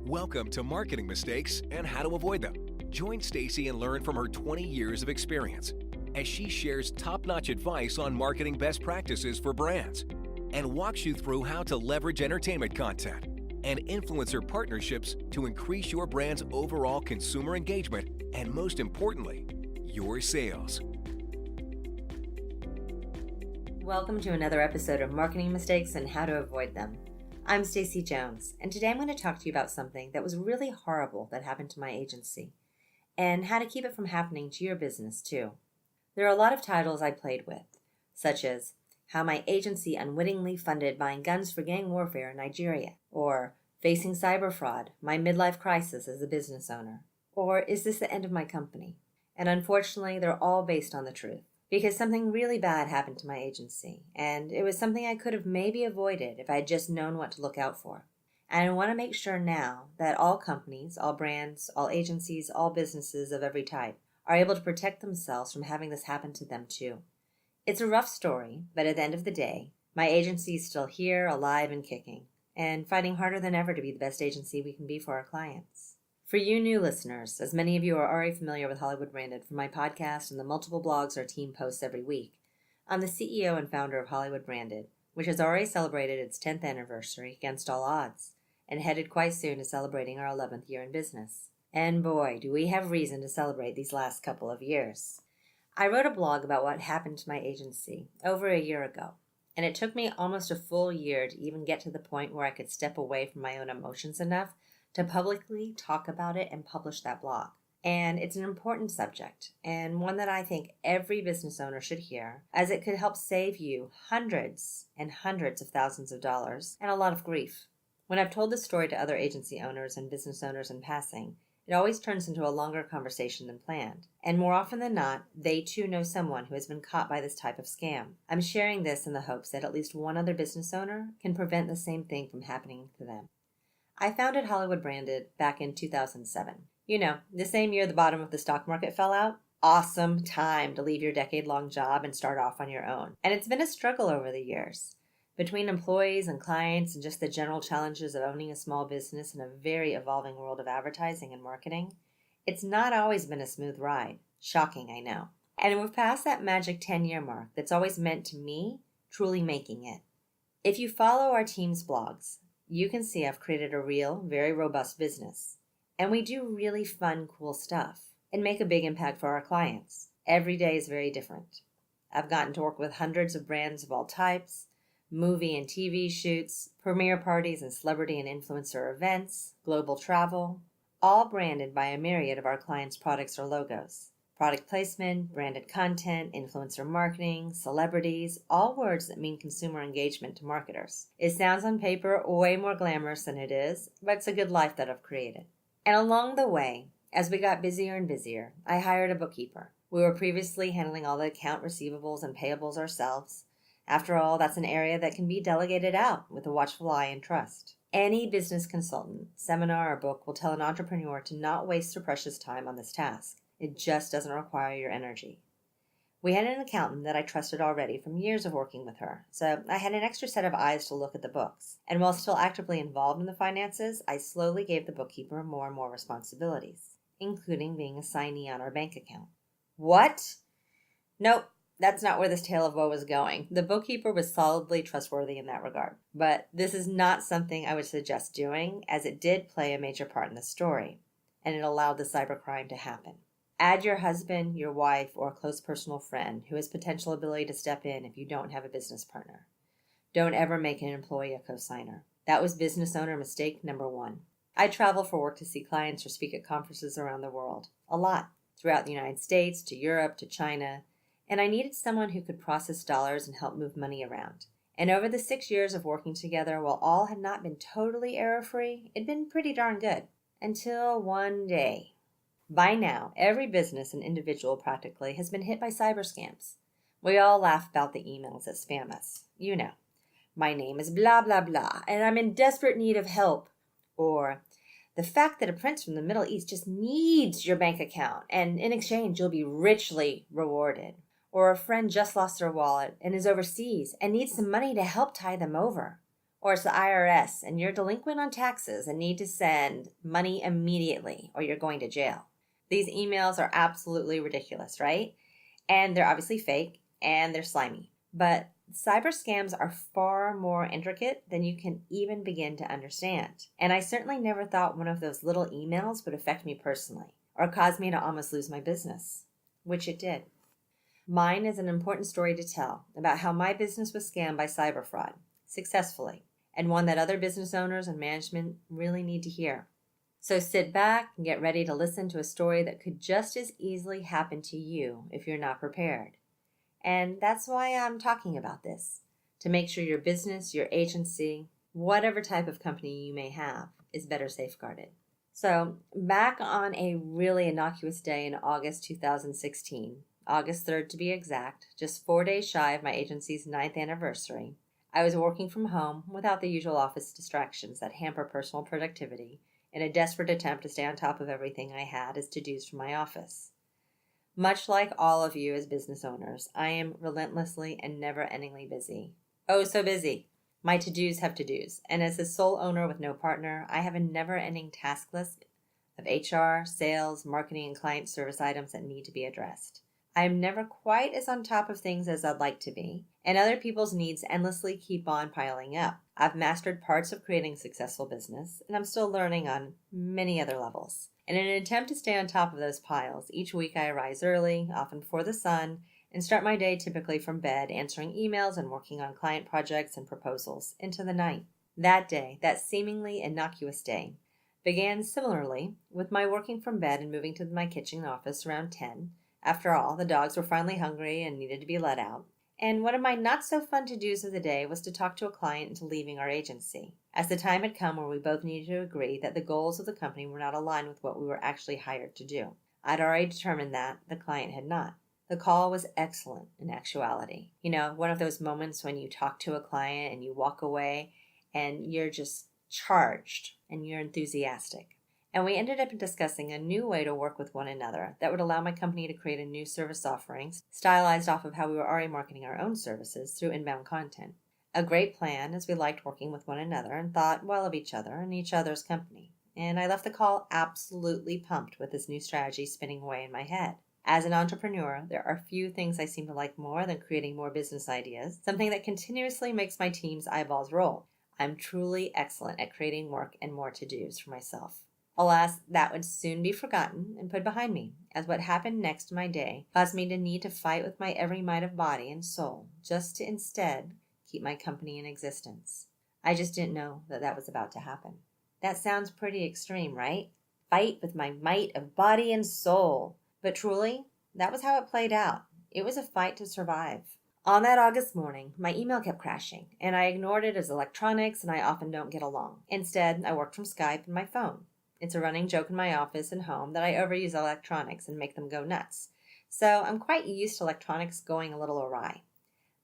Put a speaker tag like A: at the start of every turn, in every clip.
A: Welcome to Marketing Mistakes and How to Avoid Them. Join Stacy and learn from her 20 years of experience as she shares top-notch advice on marketing best practices for brands and walks you through how to leverage entertainment content and influencer partnerships to increase your brand's overall consumer engagement and, most importantly, your sales.
B: Welcome to another episode of Marketing Mistakes and How to Avoid Them. I'm Stacy Jones, and today I'm going to talk to you about something that was really horrible that happened to my agency, and how to keep it from happening to your business too. There are a lot of titles I played with, such as How My Agency Unwittingly Funded Buying Guns for Gang Warfare in Nigeria, or Facing Cyber Fraud, My Midlife Crisis as a Business Owner, or Is This the End of My Company? And unfortunately, they're all based on the truth. Because something really bad happened to my agency, and it was something I could have maybe avoided if I had just known what to look out for. And I want to make sure now that all companies, all brands, all agencies, all businesses of every type are able to protect themselves from having this happen to them too. It's a rough story, but at the end of the day, my agency is still here, alive and kicking, and fighting harder than ever to be the best agency we can be for our clients. For you new listeners, as many of you are already familiar with Hollywood Branded from my podcast and the multiple blogs our team posts every week, I'm the CEO and founder of Hollywood Branded, which has already celebrated its 10th anniversary against all odds, and headed quite soon to celebrating our 11th year in business. And boy, do we have reason to celebrate these last couple of years. I wrote a blog about what happened to my agency over a year ago, and it took me almost a full year to even get to the point where I could step away from my own emotions enough to publicly talk about it and publish that blog. And it's an important subject, and one that I think every business owner should hear, as it could help save you hundreds and hundreds of thousands of dollars and a lot of grief. When I've told this story to other agency owners and business owners in passing, it always turns into a longer conversation than planned. And more often than not, they too know someone who has been caught by this type of scam. I'm sharing this in the hopes that at least one other business owner can prevent the same thing from happening to them. I founded Hollywood Branded back in 2007. You know, the same year the bottom of the stock market fell out. Awesome time to leave your decade-long job and start off on your own. And it's been a struggle over the years. Between employees and clients and just the general challenges of owning a small business in a very evolving world of advertising and marketing, it's not always been a smooth ride. Shocking, I know. And we've passed that magic 10-year mark that's always meant to me truly making it. If you follow our team's blogs, you can see I've created a real, very robust business. And we do really fun, cool stuff and make a big impact for our clients. Every day is very different. I've gotten to work with hundreds of brands of all types, movie and TV shoots, premiere parties and celebrity and influencer events, global travel, all branded by a myriad of our clients' products or logos. Product placement, branded content, influencer marketing, celebrities, all words that mean consumer engagement to marketers. It sounds on paper way more glamorous than it is, but it's a good life that I've created. And along the way, as we got busier and busier, I hired a bookkeeper. We were previously handling all the account receivables and payables ourselves. After all, that's an area that can be delegated out with a watchful eye and trust. Any business consultant, seminar, or book will tell an entrepreneur to not waste their precious time on this task. It just doesn't require your energy. We had an accountant that I trusted already from years of working with her, so I had an extra set of eyes to look at the books. And while still actively involved in the finances, I slowly gave the bookkeeper more and more responsibilities, including being a signee on our bank account. What? Nope, that's not where this tale of woe was going. The bookkeeper was solidly trustworthy in that regard. But this is not something I would suggest doing, as it did play a major part in the story, and it allowed the cybercrime to happen. Add your husband, your wife, or a close personal friend who has potential ability to step in if you don't have a business partner. Don't ever make an employee a co-signer. That was business owner mistake number 1. I travel for work to see clients or speak at conferences around the world. A lot. Throughout the United States, to Europe, to China. And I needed someone who could process dollars and help move money around. And over the 6 years of working together, while all had not been totally error-free, it'd been pretty darn good. Until one day. By now, every business and individual practically has been hit by cyber scams. We all laugh about the emails that spam us. You know, my name is blah, blah, blah, and I'm in desperate need of help. Or, the fact that a prince from the Middle East just needs your bank account, and in exchange you'll be richly rewarded. Or a friend just lost their wallet and is overseas and needs some money to help tie them over. Or it's the IRS and you're delinquent on taxes and need to send money immediately or you're going to jail. These emails are absolutely ridiculous, right? And they're obviously fake and they're slimy. But cyber scams are far more intricate than you can even begin to understand. And I certainly never thought one of those little emails would affect me personally or cause me to almost lose my business, which it did. Mine is an important story to tell about how my business was scammed by cyber fraud successfully, and one that other business owners and management really need to hear. So sit back and get ready to listen to a story that could just as easily happen to you if you're not prepared. And that's why I'm talking about this, to make sure your business, your agency, whatever type of company you may have, is better safeguarded. So back on a really innocuous day in August 2016, August 3rd to be exact, just 4 days shy of my agency's 9th anniversary, I was working from home without the usual office distractions that hamper personal productivity in a desperate attempt to stay on top of everything I had as to-dos for my office. Much like all of you as business owners, I am relentlessly and never-endingly busy. Oh, so busy. My to-dos have to-dos, and as a sole owner with no partner, I have a never-ending task list of HR, sales, marketing, and client service items that need to be addressed. I am never quite as on top of things as I'd like to be, and other people's needs endlessly keep on piling up. I've mastered parts of creating a successful business, and I'm still learning on many other levels. And in an attempt to stay on top of those piles, each week I arise early, often before the sun, and start my day typically from bed, answering emails and working on client projects and proposals into the night. That day, that seemingly innocuous day, began similarly with my working from bed and moving to my kitchen office around 10. After all, the dogs were finally hungry and needed to be let out. And one of my not-so-fun to-dos of the day was to talk to a client into leaving our agency, as the time had come where we both needed to agree that the goals of the company were not aligned with what we were actually hired to do. I'd already determined that, the client had not. The call was excellent in actuality. You know, one of those moments when you talk to a client and you walk away and you're just charged and you're enthusiastic. And we ended up discussing a new way to work with one another that would allow my company to create a new service offerings stylized off of how we were already marketing our own services through inbound content. A great plan, as we liked working with one another and thought well of each other and each other's company. And I left the call absolutely pumped with this new strategy spinning away in my head. As an entrepreneur, there are few things I seem to like more than creating more business ideas, something that continuously makes my team's eyeballs roll. I'm truly excellent at creating work and more to-dos for myself. Alas, that would soon be forgotten and put behind me, as what happened next in my day caused me to need to fight with my every might of body and soul, just to instead keep my company in existence. I just didn't know that that was about to happen. That sounds pretty extreme, right? Fight with my might of body and soul. But truly, that was how it played out. It was a fight to survive. On that August morning, my email kept crashing, and I ignored it as electronics and I often don't get along. Instead, I worked from Skype and my phone. It's a running joke in my office and home that I overuse electronics and make them go nuts. So I'm quite used to electronics going a little awry.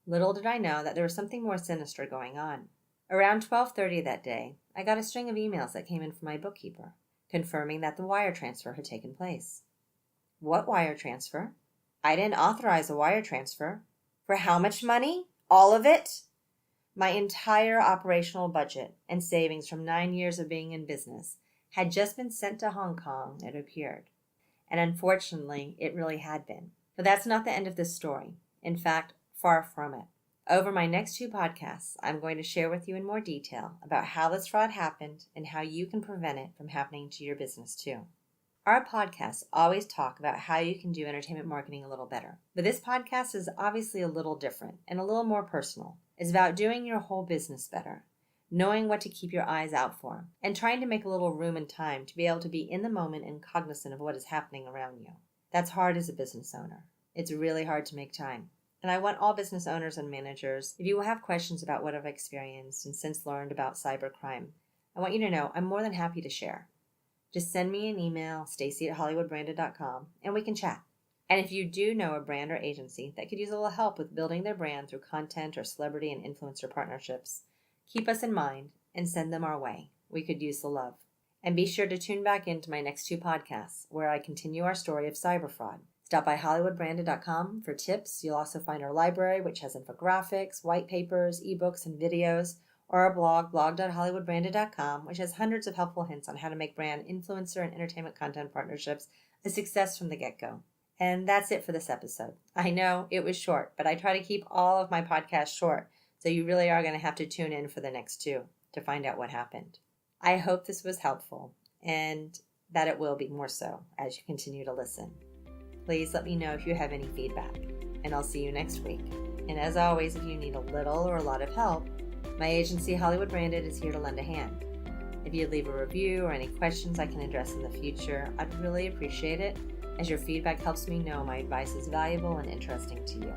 B: Little did I know that there was something more sinister going on. Around 12:30 that day, I got a string of emails that came in from my bookkeeper, confirming that the wire transfer had taken place. What wire transfer? I didn't authorize a wire transfer. For how much money? All of it? My entire operational budget and savings from 9 years of being in business had just been sent to Hong Kong, it appeared. And unfortunately, it really had been. But that's not the end of this story. In fact, far from it. Over my next 2 podcasts, I'm going to share with you in more detail about how this fraud happened and how you can prevent it from happening to your business too. Our podcasts always talk about how you can do entertainment marketing a little better. But this podcast is obviously a little different and a little more personal. It's about doing your whole business better, knowing what to keep your eyes out for, and trying to make a little room and time to be able to be in the moment and cognizant of what is happening around you. That's hard as a business owner. It's really hard to make time. And I want all business owners and managers, if you will have questions about what I've experienced and since learned about cybercrime, I want you to know I'm more than happy to share. Just send me an email, stacy@hollywoodbranded.com, and we can chat. And if you do know a brand or agency that could use a little help with building their brand through content or celebrity and influencer partnerships, keep us in mind and send them our way. We could use the love. And be sure to tune back into my next 2 podcasts where I continue our story of cyber fraud. Stop by hollywoodbranded.com for tips. You'll also find our library, which has infographics, white papers, ebooks, and videos, or our blog, blog.hollywoodbranded.com, which has hundreds of helpful hints on how to make brand, influencer, and entertainment content partnerships a success from the get-go. And that's it for this episode. I know it was short, but I try to keep all of my podcasts short, so you really are going to have to tune in for the next two to find out what happened. I hope this was helpful, and that it will be more so as you continue to listen. Please let me know if you have any feedback, and I'll see you next week. And as always, if you need a little or a lot of help, my agency, Hollywood Branded, is here to lend a hand. If you'd leave a review or any questions I can address in the future, I'd really appreciate it, as your feedback helps me know my advice is valuable and interesting to you.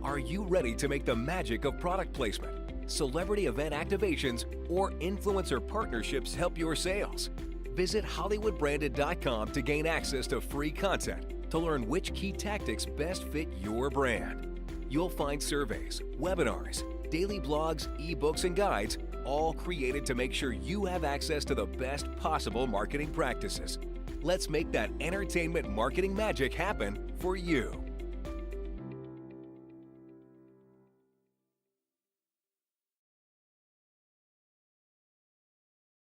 A: Are you ready to make the magic of product placement, celebrity event activations, or influencer partnerships help your sales? Visit HollywoodBranded.com to gain access to free content to learn which key tactics best fit your brand. You'll find surveys, webinars, daily blogs, ebooks, and guides, all created to make sure you have access to the best possible marketing practices. Let's make that entertainment marketing magic happen for you.